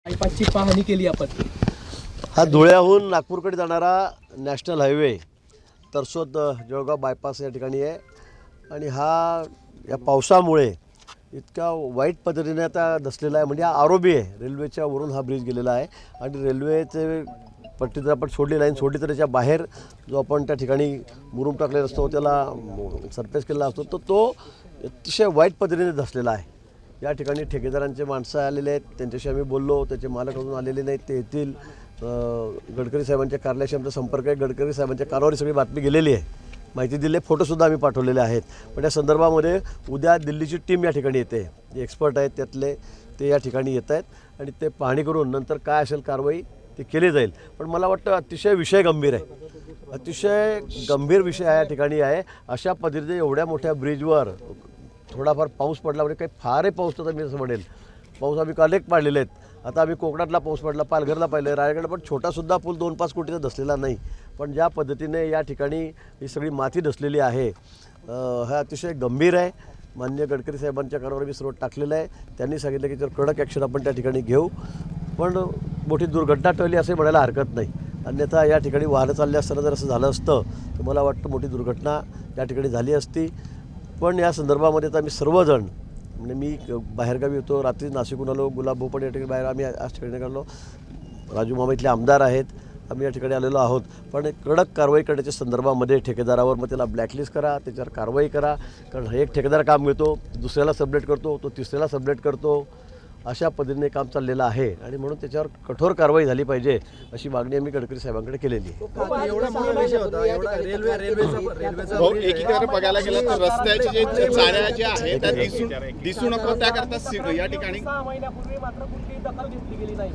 बायपासची पाहणी केली आपण। हा धुळ्याहून नागपूरकडे जाणारा national highway Tarsod Jalgaon bypass या ठिकाणी आहे आणि हा या पावसामुळे इतका वाईट पद्धतीने आता दसलेला आहे। म्हणजे हा आरोबी आहे, रेल्वेच्या वरून हा ब्रिज गेलेला आहे आणि रेल्वेचे पट्टी जर आपण सोडली लाईन सोडली तर त्याच्या बाहेर जो आपण त्या ठिकाणी मुरुम टाकलेला असतो त्याला सरफेस केलेला असतो तो अतिशय वाईट पद्धतीने दसलेला आहे। या ठिकाणी ठेकेदारांचे माणसं आलेले आहेत, त्यांच्याशी आम्ही बोललो, त्याचे मालक अजून आलेले नाहीत, ते येतील। गडकरी साहेबांच्या कार्यालयाशी आमचा संपर्क आहे, गडकरी साहेबांच्या कानावर सगळी बातमी गेलेली आहे, माहिती दिली, फोटोसुद्धा आम्ही पाठवलेले आहेत। पण या संदर्भामध्ये उद्या दिल्लीची टीम या ठिकाणी येते, जे एक्सपर्ट आहेत त्यातले ते या ठिकाणी येत आहेत आणि ते पाहणी करून नंतर काय असेल कारवाई ती केली जाईल। पण मला वाटतं अतिशय विषय गंभीर आहे, अतिशय गंभीर विषय या ठिकाणी आहे। अशा पद्धतीने एवढ्या मोठ्या ब्रिजवर थोडाफार पाऊस पडला म्हणजे काही फारही पाऊस तर मी असं म्हणेल, पाऊस आम्ही काल एक पाडलेले आहेत। आता आम्ही कोकणातला पाऊस पडला, पालघरला पाहिलं, रायगड पण छोटासुद्धा पूल 2-5 कोटीचा दसलेला नाही। पण ज्या पद्धतीने या ठिकाणी ही सगळी माती दसलेली आहे हा अतिशय गंभीर आहे। माननीय गडकरी साहेबांच्या कानावर मी सर्व टाकलेलं आहे, त्यांनी सांगितलं की जर कडक ॲक्शन आपण त्या ठिकाणी घेऊ, पण मोठी दुर्घटना टळली असे म्हणायला हरकत नाही। अन्यथा या ठिकाणी वाहनं चालले असताना जर असं झालं असतं तर मला वाटतं मोठी दुर्घटना त्या ठिकाणी झाली असती। पण या संदर्भामध्ये तर आम्ही सर्वजण, म्हणजे मी बाहेरगावी होतो, रात्री नाशिकहून आलो, गुलाब भाऊ पण या ठिकाणी बाहेर, आम्ही आज ठिकाणी आलो, राजू मामा इथले आमदार आहेत, आम्ही या ठिकाणी आलेलो आहोत। पण कडक कारवाई करण्याच्या संदर्भामध्ये ठेकेदारावर मग त्याला ब्लॅकलिस्ट करा, त्याच्यावर कारवाई करा, कारण एक ठेकेदार काम घेतो, दुसऱ्याला सबलेट करतो, तो तिसऱ्याला सबलेट करतो, अशा पद्धतीने काम चाललेलं आहे आणि म्हणून त्याच्यावर कठोर कारवाई झाली पाहिजे अशी मागणी आम्ही गडकरी साहेबांकडे केलेली आहे। एवढा मोठा विषय होता, एवढा रेल्वेचा एकीकडे बघायला गेलं तर रस्त्याचे जे चाऱ्या ज्या आहेत त्या दिसू नको त्याकरता या ठिकाणी 6 महिन्यापूर्वी मात्र कुठलीही दखल घेतली गेली नाही।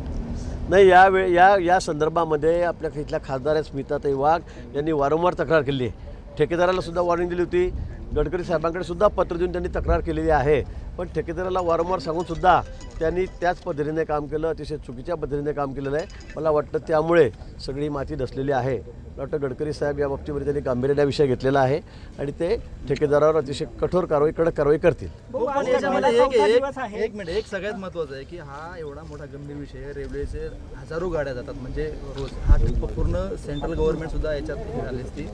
नाही, या संदर्भामध्ये आपल्या इथल्या खासदार स्मिताताई वाघ यांनी वारंवार तक्रार केली आहे, ठेकेदाराला सुद्धा वॉर्निंग दिली होती, गडकरी साहेबांकडे सुद्धा पत्र देऊन त्यांनी तक्रार केलेली आहे। पण ठेकेदाराला वारंवार सांगूनसुद्धा त्यांनी त्याच पद्धतीने काम केलं, अतिशय चुकीच्या पद्धतीने काम केलेलं आहे। मला वाटतं त्यामुळे सगळी माती दसलेली आहे। मला वाटतं गडकरी साहेब या बाबतीमध्ये त्यांनी गांभीर्याने विषय घेतलेला आहे आणि ते ठेकेदारावर अतिशय कठोर कारवाई, कडक कारवाई करतील। एक मिनिट, एक सगळ्यात महत्त्वाचं आहे की हा एवढा मोठा गंभीर विषय आहे, रेल्वेचे हजारो गाड्या जातात म्हणजे रोज, हा पूर्ण सेंट्रल गव्हर्नमेंट सुद्धा याच्यात झाली असती।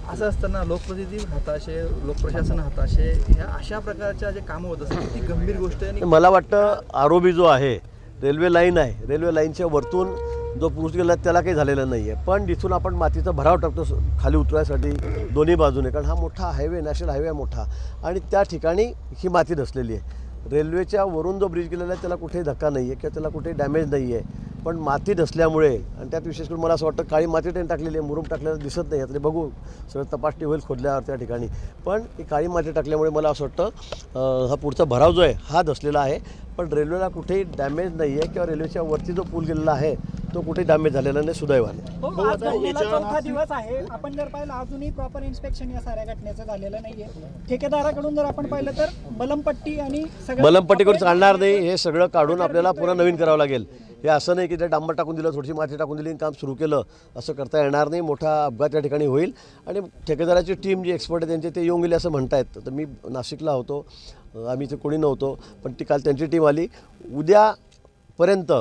असं असताना लोकप्रतिनिधी हाताशे, लोकप्रशासन हाताशे, ह्या अशा प्रकारच्या जे कामं होत असतात ती गंभीर गोष्ट आहे। मला वाटतं आरोबी जो आहे, रेल्वे लाईन आहे, रेल्वे लाईनच्या वरतून जो पूस गेला त्याला काही झालेलं नाही आहे, पण जिथून आपण मातीचा भराव टाकतो खाली उतरायसाठी दोन्ही बाजूने, कारण हा मोठा हायवे, नॅशनल हायवे आहे मोठा, आणि त्या ठिकाणी ही माती दसलेली आहे। रेल्वेच्या वरून जो ब्रिज गेलेला आहे त्याला कुठेही धक्का नाही आहे किंवा त्याला कुठेही डॅमेज नाही आहे, पण माती दसल्यामुळे आणि त्यात विशेष करून मला असं वाटतं काळी माती त्यांनी टाकलेली आहे, मुरुम टाकलेलं दिसत नाही, आता बघू सगळं तपासणी होईल खोदल्यावर त्या ठिकाणी, पण ही काळी माती टाकल्यामुळे मला असं वाटतं हा पुढचा भराव जो आहे हा दसलेला आहे। पण रेल्वेला कुठेही डॅमेज नाही आहे किंवा रेल्वेच्या वरती जो पूल गेलेला आहे तो कुठेही डॅमेज झालेला नाही, सुदैवाने। चौथा दिवस आहे, आपण जर पाहिलं अजूनही प्रॉपर इन्स्पेक्शन या साऱ्या घटनेचं झालेलं नाहीये। ठेकेदाराकडून जर आपण पाहिलं तर बलमपट्टी आणि बलमपट्टी करून चालणार नाही, हे सगळं काढून आपल्याला पुन्हा नवीन करावं लागेल। हे असं नाही की ते डांबर टाकून दिलं, थोडीशी माती टाकून दिली आणि काम सुरू केलं, असं करता येणार नाही। मोठा अपघात या ठिकाणी होईल आणि ठेकेदाराची टीम जी एक्सपर्ट आहे त्यांचे ते येऊन गेले असं म्हणतायत। तर मी नाशिकला होतो, आम्ही इथे कोणी नव्हतो, पण ती काल त्यांची टीम आली। उद्यापर्यंत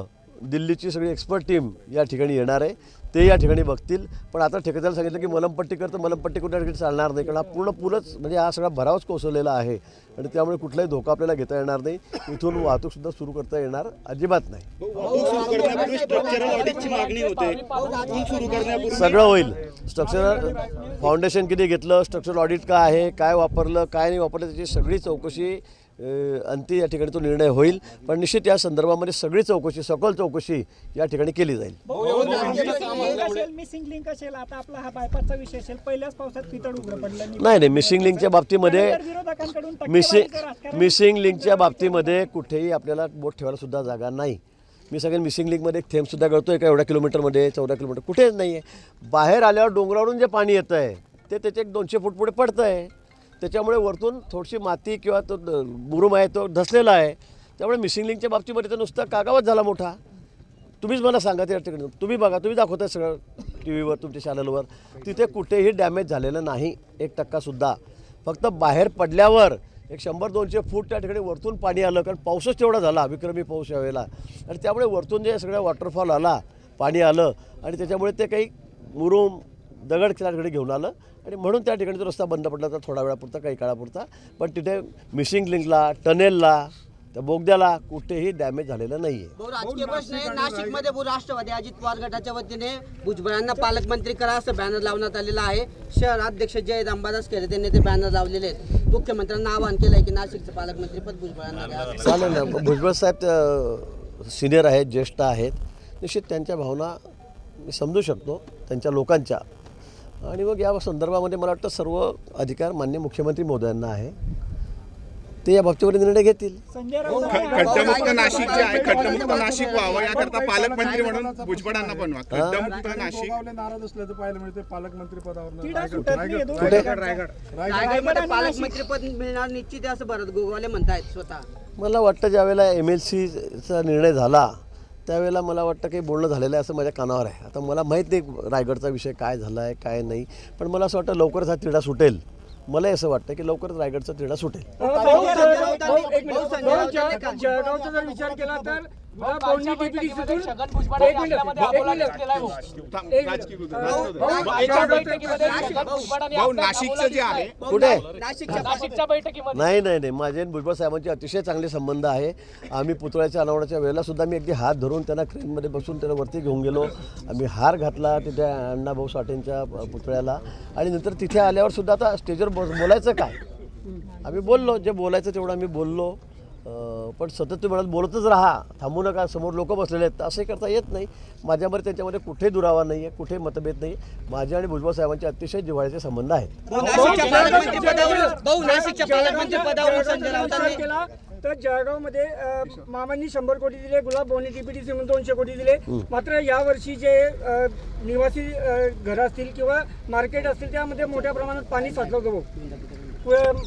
दिल्लीची सगळी एक्सपर्ट टीम या ठिकाणी येणार आहे, ते या ठिकाणी बघतील। पण आता ठेकेदाराला सांगितलं की मलमपट्टी करतं, मलमपट्टी कुठल्या ठिकाणी चालणार नाही, कारण हा पूर्ण पूलच म्हणजे हा सगळा भरावच कोसळलेला आहे आणि त्यामुळे कुठलाही धोका आपल्याला घेता येणार नाही, इथून वाहतूकसुद्धा सुरू करता येणार अजिबात नाही। सगळं होईल, स्ट्रक्चरल फाउंडेशन किती घेतलं, स्ट्रक्चरल ऑडिट काय आहे, काय वापरलं काय नाही वापरलं, त्याची सगळी चौकशी अंती या ठिकाणी तो निर्णय होईल। पण निश्चित या संदर्भामध्ये सगळी चौकशी, सखोल चौकशी या ठिकाणी केली जाईल। मिसिंग लिंक असेल, आता आपला हा बायपासचा विषय असेल, पहिल्याच पावसात पितळ उघडं पडलं नाही, मिसिंग लिंकच्या बाबतीमध्ये मिसिंग लिंकच्या बाबतीमध्ये कुठेही आपल्याला बोट ठेवायला सुद्धा जागा नाही। मी सगळ्या मिसिंग लिंकमध्ये एक थेंबसुद्धा कळतो आहे का एवढ्या किलोमीटरमध्ये, 14 किलोमीटर कुठेच नाही आहे। बाहेर आल्यावर डोंगरावरून जे पाणी येतं आहे ते त्याचे 200 फूट पुढे पडतं आहे, त्याच्यामुळे वरतून थोडीशी माती किंवा तो मुरुम आहे तो धसलेला आहे, त्यामुळे मिसिंग लिंकच्या बाबतीमध्ये तर नुसता कागावच झाला मोठा। तुम्हीच मला सांगा त्या ठिकाणी, तुम्ही बघा, तुम्ही दाखवताय सगळं टी व्हीवर, तुमच्या चॅनलवर, तिथे कुठेही डॅमेज झालेलं नाही 1% सुद्धा। फक्त बाहेर पडल्यावर एक 100-200 फूट त्या ठिकाणी वरतून पाणी आलं, कारण पाऊसच तेवढा झाला, विक्रमी पाऊस यावेळेला, आणि त्यामुळे वरतून जे सगळ्या वॉटरफॉल आला, पाणी आलं आणि त्याच्यामुळे ते काही मुरुम दगड त्या ठिकाणी घेऊन आलं आणि म्हणून त्या ठिकाणी तो रस्ता बंद पडला तर थोडा वेळापुरता, काही काळापुरता. पण तिथे मिसिंग लिंकला, टनेलला, त्या बोगद्याला कुठेही डॅमेज झालेलं नाही आहे. राजकीय प्रश्न आहे. नाशिकमध्ये राष्ट्रवादी अजित पवार गटाच्या वतीने भुजबळांना पालकमंत्री करा असं बॅनर लावण्यात आलेलं आहे. शहराध्यक्ष जयद अंबादास खेरे त्यांनी ते बॅनर लावलेले आहेत. मुख्यमंत्र्यांना आवाहन केलं आहे की नाशिकचं पालकमंत्रीपद भुजबळांना द्या. चालेल ना. भुजबळ साहेब सिनियर आहेत, ज्येष्ठ आहेत, निश्चित त्यांच्या भावना मी समजू शकतो त्यांच्या लोकांच्या. आणि मग या संदर्भामध्ये मला वाटतं सर्व अधिकार मान्य मुख्यमंत्री महोदयांना आहे, ते या बाबतीवर निर्णय घेतील. संजय राऊत खड्डमुक्त नाशिक जे आहे, खड्डमुक्त नाशिक व्हावं याकरता पालकमंत्री म्हणून भुजबळांना बनवा. खड्डमुक्त नाशिक नाराज असल्याचं पाहायला मिळते पालकमंत्री पदावर. तिढा सुटत नाही. रायगडमध्ये पालकमंत्रीपद मिळणार निश्चित आहे असं भरत गोगावले म्हणतायत स्वतः. मला वाटतं ज्यावेळेला MLCचा निर्णय झाला त्यावेळेला मला वाटतं काही बोलणं झालेलं आहे असं माझ्या कानावर आहे. आता मला माहीत नाही रायगडचा विषय काय झाला आहे काय नाही, पण मला असं वाटतं लवकरच हा तिढा सुटेल. मलाही असं वाटतं की लवकरच रायगडचा तिढा सुटेल. जळगावचा जर विचार केला तर छगन भुजबळ यांनी आपल्यामध्ये अबोला केलाय हो. राजकीय एका बैठकीमध्ये छगन भुजबळ यांनी भाऊ आपला नाशिकचं जे आहे कुठे नाशिकच्या बैठकीमध्ये नाही माझे आणि भुजबळ साहेबांचे अतिशय चांगले संबंध आहे. आम्ही पुतळ्याच्या अनावरणाच्या वेळेला सुद्धा मी अगदी हात धरून त्यांना क्रेनमध्ये बसून त्याला वरती घेऊन गेलो. आम्ही हार घातला तिथे अण्णाभाऊ साठेंच्या पुतळ्याला आणि नंतर तिथे आल्यावर सुद्धा आता स्टेजवर बोलायचं काय, आम्ही बोललो जे बोलायचं तेवढं आम्ही बोललो. पण सतत तुम्ही म्हणत बोलतच राहा, थांबू नका, समोर लोक बसलेले आहेत, असंही करता येत नाही. माझ्यामध्ये त्यांच्यामध्ये कुठेही दुरावा नाही आहे, कुठेही मतभेद नाही. माझ्या आणि भुजबळ साहेबांचे अतिशय जिव्हाळ्याचे संबंध आहेत. नाशिकच्या पालकमंत्री पदावरून संजय राऊतांनी केला तर जळगावमध्ये मामांनी 100 कोटी दिले, गुलाब भवनी DPTC म्हणून 200 कोटी दिले. मात्र यावर्षी जे निवासी घरं असतील किंवा मार्केट असतील त्यामध्ये मोठ्या प्रमाणात पाणी साचलं होतं.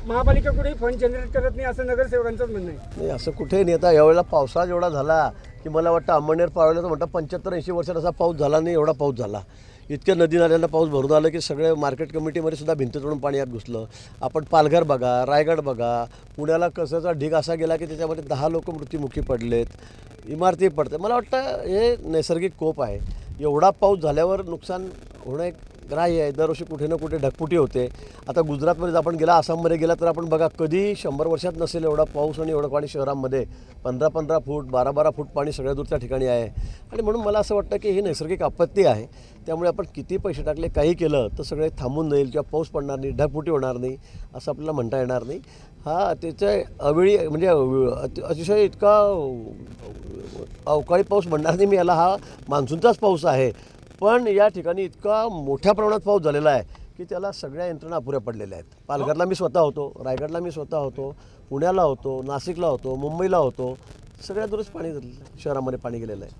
महापालिका कुठेही फंड जनरेट करत नाही असं नगरसेवकांचंच म्हणणं आहे. नाही असं कुठेही नाही. आता यावेळेला पावसाळा जेवढा झाला की मला वाटतं अंमळनेर पाळवलं तर म्हणतात 75-80 वर्षात असा पाऊस झाला नाही, एवढा पाऊस झाला. इतक्या नदी नाल्यांना पाऊस भरून आलं की सगळे मार्केट कमिटीमध्ये सुद्धा भिंत तोडून पाणी यात घुसलं. आपण पालघर बघा, रायगड बघा, पुण्याला कसाचा ढीग असा गेला की त्याच्यामध्ये 10 लोक मृत्युमुखी पडलेत, इमारती पडते. मला वाटतं हे नैसर्गिक कोप आहे. एवढा पाऊस झाल्यावर नुकसान होणं एक ग्राह्य आहे. दरवर्षी कुठे ना कुठे ढगफुटी होते. आता गुजरातमध्ये आपण गेला, आसाममध्ये गेला तर आपण बघा कधी 100 वर्षात नसेल एवढा पाऊस आणि एवढं पाणी शहरामध्ये 15-15 फूट 12-12 फूट पाणी सगळ्या दूरच्या ठिकाणी आहे. आणि म्हणून मला असं वाटतं की ही नैसर्गिक आपत्ती आहे. त्यामुळे आपण किती पैसे टाकले काही केलं तर सगळे थांबून जाईल किंवा पाऊस पडणार नाही, ढगफुटी होणार नाही असं आपल्याला म्हणता येणार नाही. हा त्याच्या अवेळी म्हणजे अतिशय इतका अवकाळी पाऊस म्हणणार नाही मी याला, हा मान्सूनचाच पाऊस आहे. पण या ठिकाणी इतका मोठ्या प्रमाणात पाऊस झालेला आहे की त्याला सगळ्या यंत्रणा अपुऱ्या पडलेल्या आहेत. पालघरला मी स्वतः होतो, रायगडला मी स्वतः होतो, पुण्याला होतो, नाशिकला होतो, मुंबईला होतो, सगळ्या दूरच पाणी शहरामध्ये पाणी गेलेलं आहे.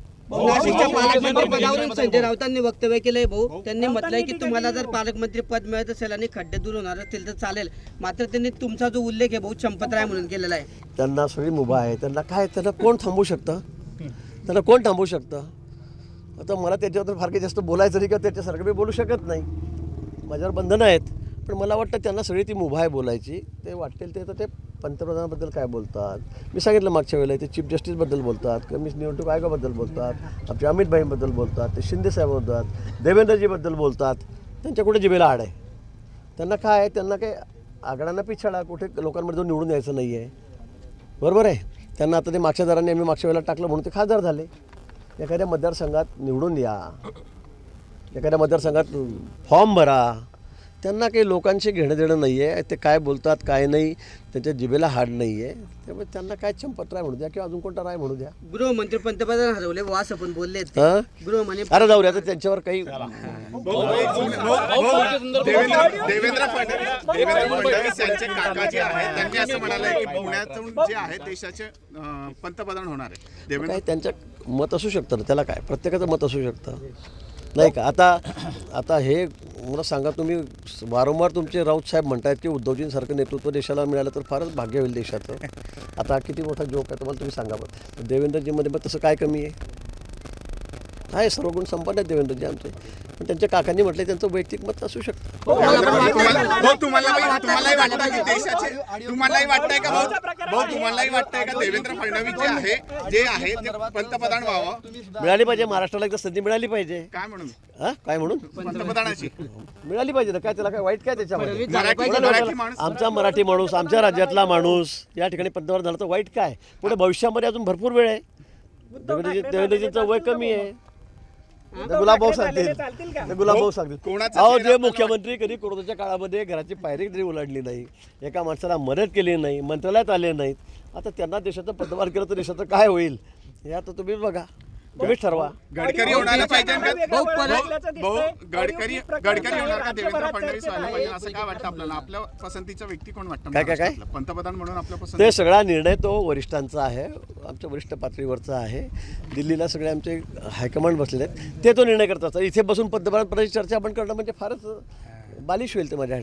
नाशिकच्या पालकमंत्री पदावरून संजय राऊतांनी वक्तव्य केलंय भाऊ. त्यांनी म्हटलंय की तुम्हाला जर पालकमंत्री पद मिळत असेल आणि खड्डे दूर होणार असतील तर चालेल. मात्र त्यांनी तुमचा जो उल्लेख आहे भाऊ चंपतराय म्हणून केलेला आहे. त्यांना सगळी मुभा आहे. त्यांना काय, त्यांना कोण थांबवू शकतं? त्यांना कोण थांबवू शकतं? आता मला त्याच्यावर फार काही जास्त बोलायचं नाही किंवा त्याच्यासारखं मी बोलू शकत नाही, माझ्यावर बंधनं आहेत. पण मला वाटतं त्यांना सगळी ती मुभा आहे बोलायची. ते वाटेल ते तर ते पंतप्रधानाबद्दल काय बोलतात, मी सांगितलं मागच्या वेळेला, ते चीफ जस्टिसबद्दल बोलतात, कमिशन निवडणूक आयोगाबद्दल बोलतात, आमच्या अमित भाईंबद्दल बोलतात, ते शिंदे साहेब बोलतात, देवेंद्रजीबद्दल बोलतात. त्यांच्या कुठे जिभेला आड आहे. त्यांना काय आहे, त्यांना काही आगडांना पिछाडा कुठे लोकांमध्ये जाऊन निवडून यायचं नाही आहे, बरोबर आहे. त्यांना आता ते मागच्या दराने आम्ही मागच्या वेळेला टाकलं म्हणून ते खासदार झाले. एखाद्या मतदारसंघात निवडून या, एखाद्या मतदारसंघात फॉर्म भरा. त्यांना काही लोकांशी घेणं देणं नाही आहे. ते काय बोलतात काय नाही, त्यांच्या जिभेला हाड नाही आहे. त्यामुळे त्यांना काय चंपतराय म्हणू द्या किंवा अजून कोणता राय म्हणू द्या. गृहमंत्री पंतप्रधान हरवले वा असं पण बोलले. हां गृहमंत्री अरे जाऊ द्या, आता त्यांच्यावर काही देवेंद्र फडणवीस यांचे काका जे आहेत त्यांनी असं म्हणाले की पुण्यातून जे आहे देशाचे पंतप्रधान होणार आहे. देवेंद्र काय त्यांचं मत असू शकतं ना, त्याला काय प्रत्येकाचं मत असू शकतं नाही का. आता हे मला सांगा, तुम्ही वारंवार तुमचे राऊत साहेब म्हणतायत की उद्धवजींसारखं नेतृत्व देशाला मिळालं तर फारच भाग्य होईल देशाचं. आता किती मोठा जोक आहे तुम्हाला, तुम्ही सांगा बरं. देवेंद्रजीमध्ये मग तसं काय कमी आहे? आहे सर्व गुण संपन्न आहेत देवेंद्रजी आमचे, पण त्यांच्या काकांनी म्हटले त्यांचं वैयक्तिक मत असू शकतं. तुम्हालाही वाटतं की देशाचे तुम्हालाही वाटतंय का भाऊ तुम्हालाही वाटतंय का देवेंद्र फडणवीस जे आहे ते पंतप्रधान व्हावं? मिळाली पाहिजे, महाराष्ट्राला एकदा संधी मिळाली पाहिजे. काय म्हणून काय म्हणून पंतप्रधानाची मिळाली पाहिजे ना, काय त्याला काय वाईट काय त्याच्यामध्ये? मराठी माणूस आमचा मराठी माणूस, आमच्या राज्यातला माणूस या ठिकाणी पंतप्रधान झाला तर वाईट काय? पुढे भविष्यामध्ये अजून भरपूर वेळ आहे. देवेंद्रजींचं वय कमी आहे. गुलाबभाऊ सांगतील, गुलाबभाऊ सांगतील. कोणाचा अहो चेहरा जे मुख्यमंत्री कधी कोरोनाच्या काळामध्ये घराची पायरी तरी ओलांडली नाही, एका माणसाला मदत केली नाही, मंत्रालयात आले नाहीत, आता त्यांना देशाचं पंतप्रधान केलं तर देशाचं काय होईल हे आता तुम्हीच बघा, तुम्हीच ठरवा. गडकरी होणारा पाहिजे भाऊ, गडकरी होणार का देवेंद्र फडणवीस व्हायला पाहिजे असं काय वाटतं आपल्याला? आपल्या पसंतीचा व्यक्ती कोण वाटतं काय? महाराष्ट्रातला? पंतप्रधान म्हणून आपल्या ते पसंती सगळा निर्णय तो वरिष्ठांचा आहे, आमच्या वरिष्ठ पातळीवरचा आहे. दिल्लीला सगळे आमचे हायकमांड बसलेले आहेत, ते तो निर्णय करतात. इथे बसून पंतप्रधान पदाची चर्चा आपण करणं म्हणजे फारच बालिश होईल ते माझ्या